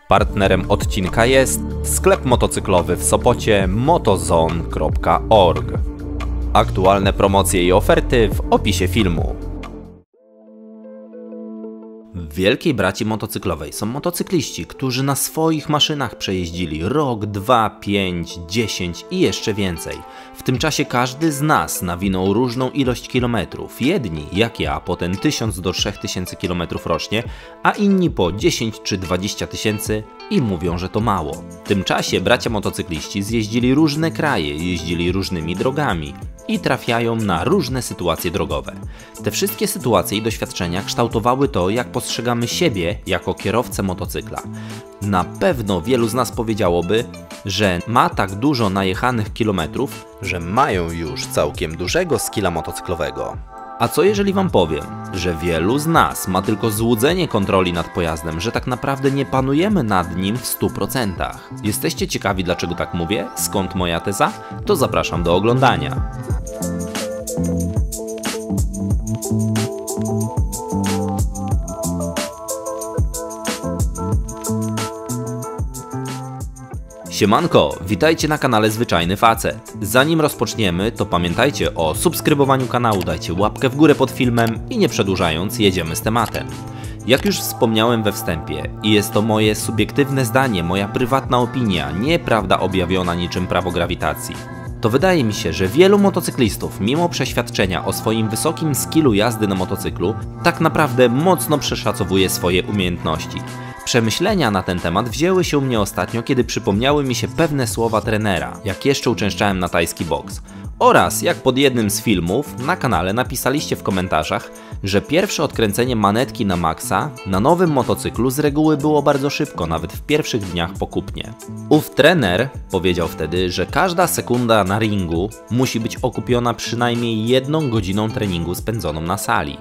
Partnerem odcinka jest sklep motocyklowy w Sopocie motozone.org. Aktualne promocje i oferty w opisie filmu. W Wielkiej Braci Motocyklowej są motocykliści, którzy na swoich maszynach przejeździli rok, 2, 5, 10 i jeszcze więcej. W tym czasie każdy z nas nawinął różną ilość kilometrów. Jedni, jak ja, po ten 1000 do 3000 km rocznie, a inni po 10 czy 20 tysięcy i mówią, że to mało. W tym czasie bracia motocykliści zjeździli różne kraje, jeździli różnymi drogami i trafiają na różne sytuacje drogowe. Te wszystkie sytuacje i doświadczenia kształtowały to, jak postrzegamy siebie jako kierowcę motocykla. Na pewno wielu z nas powiedziałoby, że ma tak dużo najechanych kilometrów, że mają już całkiem dużego skilla motocyklowego. A co jeżeli wam powiem, że wielu z nas ma tylko złudzenie kontroli nad pojazdem, że tak naprawdę nie panujemy nad nim w 100%? Jesteście ciekawi, dlaczego tak mówię? Skąd moja teza? To zapraszam do oglądania. Siemanko, witajcie na kanale Zwyczajny Facet. Zanim rozpoczniemy, to pamiętajcie o subskrybowaniu kanału, dajcie łapkę w górę pod filmem i nie przedłużając, jedziemy z tematem. Jak już wspomniałem we wstępie, i jest to moje subiektywne zdanie, moja prywatna opinia, nie prawda objawiona niczym prawo grawitacji, to wydaje mi się, że wielu motocyklistów, mimo przeświadczenia o swoim wysokim skillu jazdy na motocyklu, tak naprawdę mocno przeszacowuje swoje umiejętności. Przemyślenia na ten temat wzięły się u mnie ostatnio, kiedy przypomniały mi się pewne słowa trenera, jak jeszcze uczęszczałem na tajski boks. Oraz jak pod jednym z filmów na kanale napisaliście w komentarzach, że pierwsze odkręcenie manetki na maksa na nowym motocyklu z reguły było bardzo szybko, nawet w pierwszych dniach po kupnie. Ów trener powiedział wtedy, że każda sekunda na ringu musi być okupiona przynajmniej 1 godziną treningu spędzoną na sali.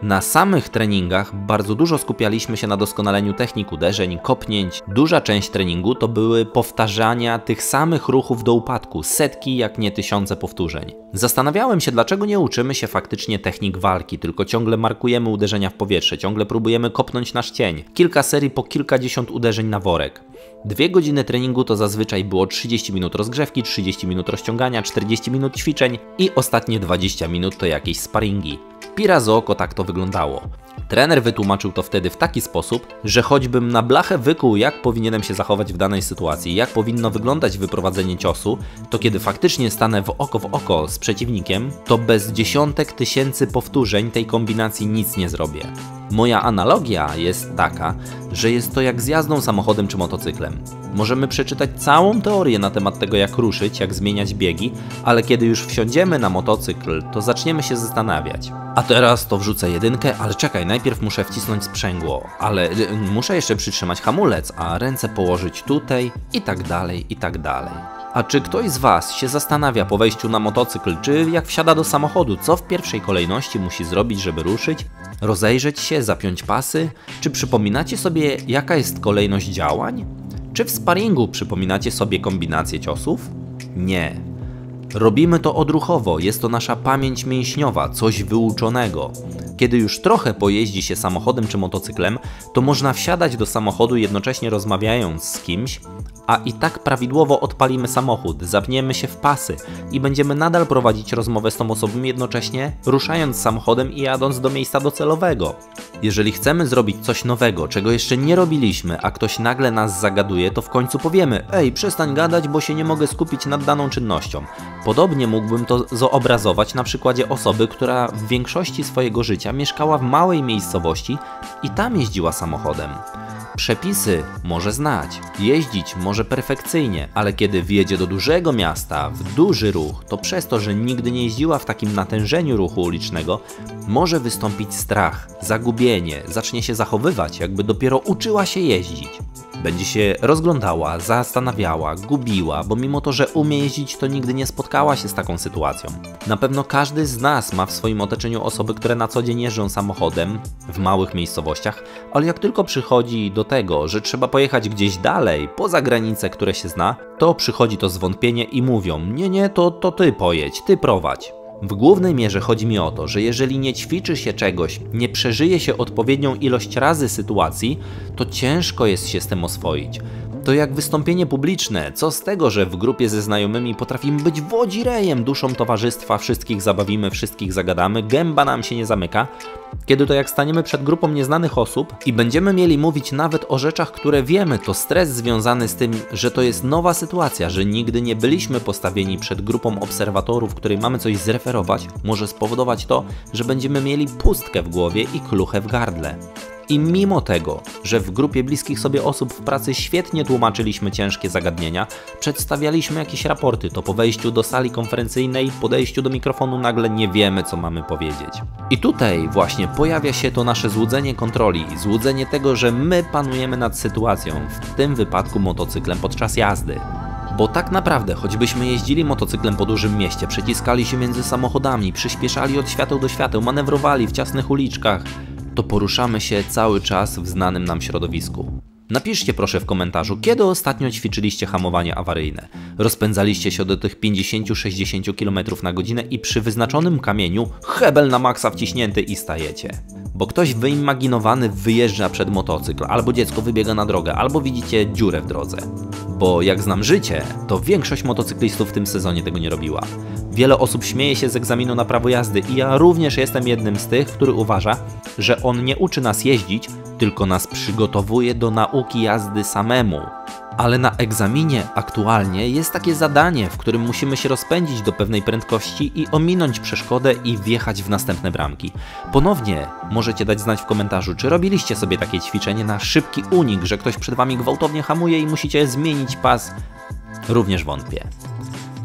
Na samych treningach bardzo dużo skupialiśmy się na doskonaleniu technik uderzeń, kopnięć. Duża część treningu to były powtarzania tych samych ruchów do upadku, setki jak nie tysiące powtórzeń. Zastanawiałem się, dlaczego nie uczymy się faktycznie technik walki, tylko ciągle markujemy uderzenia w powietrze, ciągle próbujemy kopnąć nasz cień. Kilka serii po kilkadziesiąt uderzeń na worek. 2 godziny treningu to zazwyczaj było 30 minut rozgrzewki, 30 minut rozciągania, 40 minut ćwiczeń i ostatnie 20 minut to jakieś sparingi. Pira z oko tak to wyglądało. Trener wytłumaczył to wtedy w taki sposób, że choćbym na blachę wykuł, jak powinienem się zachować w danej sytuacji, jak powinno wyglądać wyprowadzenie ciosu, to kiedy faktycznie stanę w oko z przeciwnikiem, to bez dziesiątek tysięcy powtórzeń tej kombinacji nic nie zrobię. Moja analogia jest taka, że jest to jak z jazdą samochodem czy motocyklem. Możemy przeczytać całą teorię na temat tego, jak ruszyć, jak zmieniać biegi, ale kiedy już wsiądziemy na motocykl, to zaczniemy się zastanawiać. A teraz to wrzucę jedynkę, ale czekaj, najpierw muszę wcisnąć sprzęgło, ale muszę jeszcze przytrzymać hamulec, a ręce położyć tutaj i tak dalej, i tak dalej. A czy ktoś z was się zastanawia po wejściu na motocykl, czy jak wsiada do samochodu, co w pierwszej kolejności musi zrobić, żeby ruszyć? Rozejrzeć się, zapiąć pasy? Czy przypominacie sobie, jaka jest kolejność działań? Czy w sparingu przypominacie sobie kombinację ciosów? Nie. Robimy to odruchowo, jest to nasza pamięć mięśniowa, coś wyuczonego. Kiedy już trochę pojeździ się samochodem czy motocyklem, to można wsiadać do samochodu jednocześnie rozmawiając z kimś, a i tak prawidłowo odpalimy samochód, zapniemy się w pasy i będziemy nadal prowadzić rozmowę z tą osobą jednocześnie ruszając samochodem i jadąc do miejsca docelowego. Jeżeli chcemy zrobić coś nowego, czego jeszcze nie robiliśmy, a ktoś nagle nas zagaduje, to w końcu powiemy: ej, przestań gadać, bo się nie mogę skupić nad daną czynnością. Podobnie mógłbym to zobrazować na przykładzie osoby, która w większości swojego życia mieszkała w małej miejscowości i tam jeździła samochodem. Przepisy może znać, jeździć może perfekcyjnie, ale kiedy wjedzie do dużego miasta, w duży ruch, to przez to, że nigdy nie jeździła w takim natężeniu ruchu ulicznego, może wystąpić strach, zagubienie, zacznie się zachowywać, jakby dopiero uczyła się jeździć. Będzie się rozglądała, zastanawiała, gubiła, bo mimo to, że umie jeździć, to nigdy nie spotkała się z taką sytuacją. Na pewno każdy z nas ma w swoim otoczeniu osoby, które na co dzień jeżdżą samochodem w małych miejscowościach, ale jak tylko przychodzi do tego, że trzeba pojechać gdzieś dalej, poza granice, które się zna, to przychodzi to zwątpienie i mówią: nie, to ty pojedź, ty prowadź. W głównej mierze chodzi mi o to, że jeżeli nie ćwiczy się czegoś, nie przeżyje się odpowiednią ilość razy sytuacji, to ciężko jest się z tym oswoić. To jak wystąpienie publiczne, co z tego, że w grupie ze znajomymi potrafimy być wodzirejem, duszą towarzystwa, wszystkich zabawimy, wszystkich zagadamy, gęba nam się nie zamyka, kiedy to jak staniemy przed grupą nieznanych osób i będziemy mieli mówić nawet o rzeczach, które wiemy, to stres związany z tym, że to jest nowa sytuacja, że nigdy nie byliśmy postawieni przed grupą obserwatorów, której mamy coś zreferować, może spowodować to, że będziemy mieli pustkę w głowie i kluchę w gardle. I mimo tego, że w grupie bliskich sobie osób w pracy świetnie tłumaczyliśmy ciężkie zagadnienia, przedstawialiśmy jakieś raporty, to po wejściu do sali konferencyjnej, podejściu do mikrofonu nagle nie wiemy, co mamy powiedzieć. I tutaj właśnie pojawia się to nasze złudzenie kontroli, złudzenie tego, że my panujemy nad sytuacją, w tym wypadku motocyklem podczas jazdy. Bo tak naprawdę, choćbyśmy jeździli motocyklem po dużym mieście, przeciskali się między samochodami, przyspieszali od świateł do świateł, manewrowali w ciasnych uliczkach, to poruszamy się cały czas w znanym nam środowisku. Napiszcie proszę w komentarzu, kiedy ostatnio ćwiczyliście hamowanie awaryjne. Rozpędzaliście się do tych 50-60 km na godzinę i przy wyznaczonym kamieniu hebel na maksa wciśnięty i stajecie. Bo ktoś wyimaginowany wyjeżdża przed motocykl, albo dziecko wybiega na drogę, albo widzicie dziurę w drodze. Bo jak znam życie, to większość motocyklistów w tym sezonie tego nie robiła. Wiele osób śmieje się z egzaminu na prawo jazdy i ja również jestem jednym z tych, który uważa, że on nie uczy nas jeździć, tylko nas przygotowuje do nauki jazdy samemu. Ale na egzaminie aktualnie jest takie zadanie, w którym musimy się rozpędzić do pewnej prędkości i ominąć przeszkodę i wjechać w następne bramki. Ponownie możecie dać znać w komentarzu, czy robiliście sobie takie ćwiczenie na szybki unik, że ktoś przed wami gwałtownie hamuje i musicie zmienić pas. Również wątpię.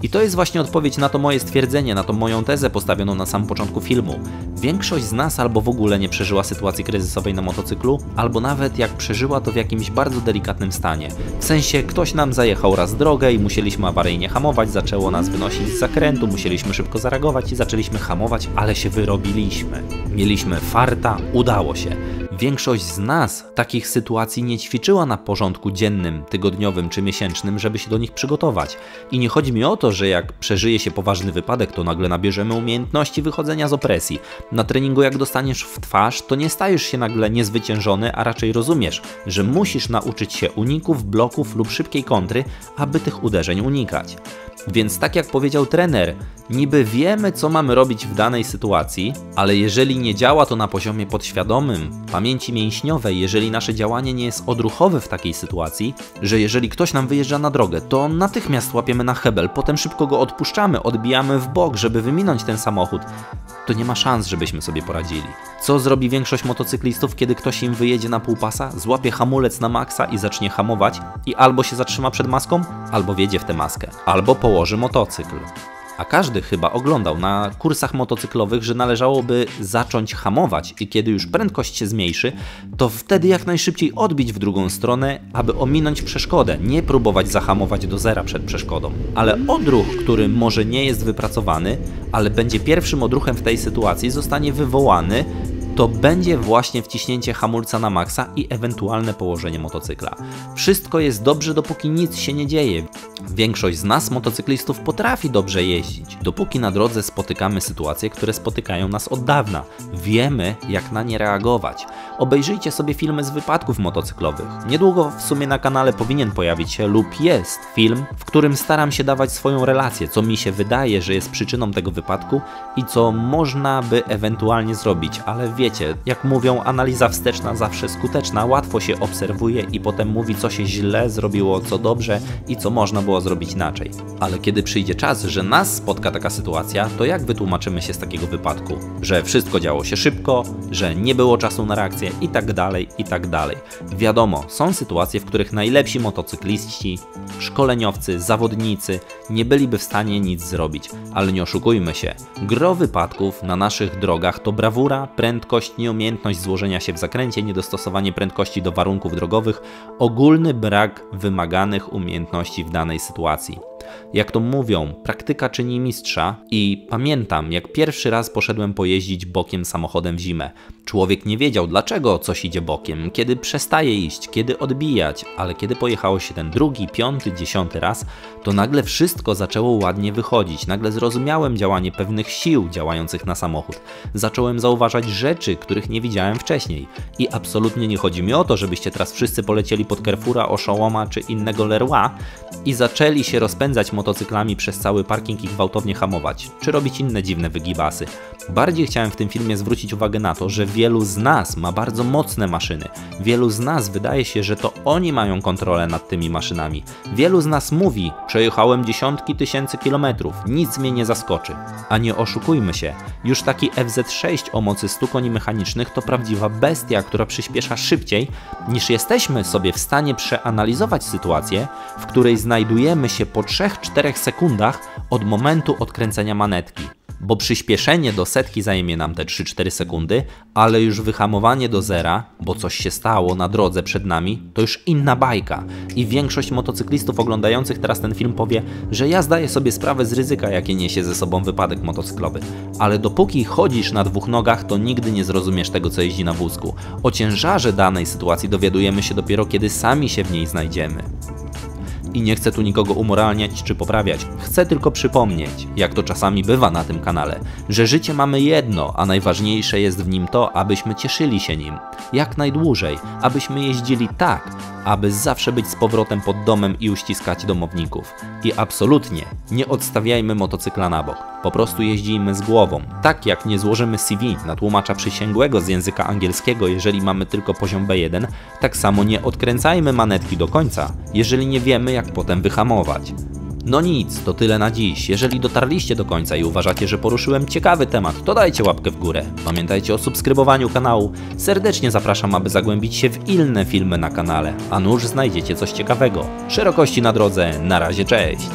I to jest właśnie odpowiedź na to moje stwierdzenie, na tą moją tezę postawioną na samym początku filmu. Większość z nas albo w ogóle nie przeżyła sytuacji kryzysowej na motocyklu, albo nawet jak przeżyła, to w jakimś bardzo delikatnym stanie. W sensie ktoś nam zajechał raz drogę i musieliśmy awaryjnie hamować, zaczęło nas wynosić z zakrętu, musieliśmy szybko zareagować i zaczęliśmy hamować, ale się wyrobiliśmy. Mieliśmy farta, udało się. Większość z nas takich sytuacji nie ćwiczyła na porządku dziennym, tygodniowym czy miesięcznym, żeby się do nich przygotować. I nie chodzi mi o to, że jak przeżyje się poważny wypadek, to nagle nabierzemy umiejętności wychodzenia z opresji. Na treningu jak dostaniesz w twarz, to nie stajesz się nagle niezwyciężony, a raczej rozumiesz, że musisz nauczyć się uników, bloków lub szybkiej kontry, aby tych uderzeń unikać. Więc tak jak powiedział trener, niby wiemy, co mamy robić w danej sytuacji, ale jeżeli nie działa to na poziomie podświadomym, pamięci mięśniowej, jeżeli nasze działanie nie jest odruchowe w takiej sytuacji, że jeżeli ktoś nam wyjeżdża na drogę, to natychmiast łapiemy na hebel, potem szybko go odpuszczamy, odbijamy w bok, żeby wyminąć ten samochód, to nie ma szans, żebyśmy sobie poradzili. Co zrobi większość motocyklistów, kiedy ktoś im wyjedzie na pół pasa, złapie hamulec na maksa i zacznie hamować i albo się zatrzyma przed maską, albo wjedzie w tę maskę, albo położy motocykl. A każdy chyba oglądał na kursach motocyklowych, że należałoby zacząć hamować i kiedy już prędkość się zmniejszy, to wtedy jak najszybciej odbić w drugą stronę, aby ominąć przeszkodę, nie próbować zahamować do zera przed przeszkodą. Ale odruch, który może nie jest wypracowany, ale będzie pierwszym odruchem w tej sytuacji, zostanie wywołany, to będzie właśnie wciśnięcie hamulca na maksa i ewentualne położenie motocykla. Wszystko jest dobrze, dopóki nic się nie dzieje. Większość z nas, motocyklistów, potrafi dobrze jeździć, dopóki na drodze spotykamy sytuacje, które spotykają nas od dawna. Wiemy, jak na nie reagować. Obejrzyjcie sobie filmy z wypadków motocyklowych. Niedługo w sumie na kanale powinien pojawić się lub jest film, w którym staram się dawać swoją relację, co mi się wydaje, że jest przyczyną tego wypadku i co można by ewentualnie zrobić, ale wiecie, jak mówią, analiza wsteczna zawsze skuteczna, łatwo się obserwuje i potem mówi, co się źle zrobiło, co dobrze i co można było zrobić inaczej. Ale kiedy przyjdzie czas, że nas spotka taka sytuacja, to jak wytłumaczymy się z takiego wypadku? Że wszystko działo się szybko, że nie było czasu na reakcję i tak dalej, i tak dalej. Wiadomo, są sytuacje, w których najlepsi motocykliści, szkoleniowcy, zawodnicy nie byliby w stanie nic zrobić, ale nie oszukujmy się. Gro wypadków na naszych drogach to brawura, prędkość, nieumiejętność złożenia się w zakręcie, niedostosowanie prędkości do warunków drogowych, ogólny brak wymaganych umiejętności w danej sytuacji. Jak to mówią, praktyka czyni mistrza i pamiętam, jak pierwszy raz poszedłem pojeździć bokiem samochodem w zimę. Człowiek nie wiedział, dlaczego coś idzie bokiem, kiedy przestaje iść, kiedy odbijać, ale kiedy pojechało się ten drugi, 5., 10. raz, to nagle wszystko zaczęło ładnie wychodzić. Nagle zrozumiałem działanie pewnych sił działających na samochód. Zacząłem zauważać rzeczy, których nie widziałem wcześniej. I absolutnie nie chodzi mi o to, żebyście teraz wszyscy polecieli pod Carrefoura, Oshawoma czy innego Leroy i zaczęli się rozpędzać motocyklami przez cały parking i gwałtownie hamować, czy robić inne dziwne wygibasy. Bardziej chciałem w tym filmie zwrócić uwagę na to, że wielu z nas ma bardzo mocne maszyny. Wielu z nas wydaje się, że to oni mają kontrolę nad tymi maszynami. Wielu z nas mówi: przejechałem dziesiątki tysięcy kilometrów, nic mnie nie zaskoczy. A nie oszukujmy się, już taki FZ6 o mocy 100 koni mechanicznych to prawdziwa bestia, która przyspiesza szybciej niż jesteśmy sobie w stanie przeanalizować sytuację, w której znajdujemy się po 3-4 sekundach od momentu odkręcenia manetki. Bo przyspieszenie do setki zajmie nam te 3-4 sekundy, ale już wyhamowanie do zera, bo coś się stało na drodze przed nami, to już inna bajka. I większość motocyklistów oglądających teraz ten film powie, że ja zdaję sobie sprawę z ryzyka, jakie niesie ze sobą wypadek motocyklowy. Ale dopóki chodzisz na dwóch nogach, to nigdy nie zrozumiesz tego, co jeździ na wózku. O ciężarze danej sytuacji dowiadujemy się dopiero, kiedy sami się w niej znajdziemy. I nie chcę tu nikogo umoralniać czy poprawiać, chcę tylko przypomnieć, jak to czasami bywa na tym kanale, że życie mamy jedno, a najważniejsze jest w nim to, abyśmy cieszyli się nim jak najdłużej, abyśmy jeździli tak, aby zawsze być z powrotem pod domem i uściskać domowników. I absolutnie nie odstawiajmy motocykla na bok, po prostu jeździmy z głową. Tak jak nie złożymy CV na tłumacza przysięgłego z języka angielskiego, jeżeli mamy tylko poziom B1, tak samo nie odkręcajmy manetki do końca, jeżeli nie wiemy, jak potem wyhamować. No nic, to tyle na dziś. Jeżeli dotarliście do końca i uważacie, że poruszyłem ciekawy temat, to dajcie łapkę w górę. Pamiętajcie o subskrybowaniu kanału. Serdecznie zapraszam, aby zagłębić się w inne filmy na kanale, a nuż znajdziecie coś ciekawego. Szerokości na drodze, na razie, cześć!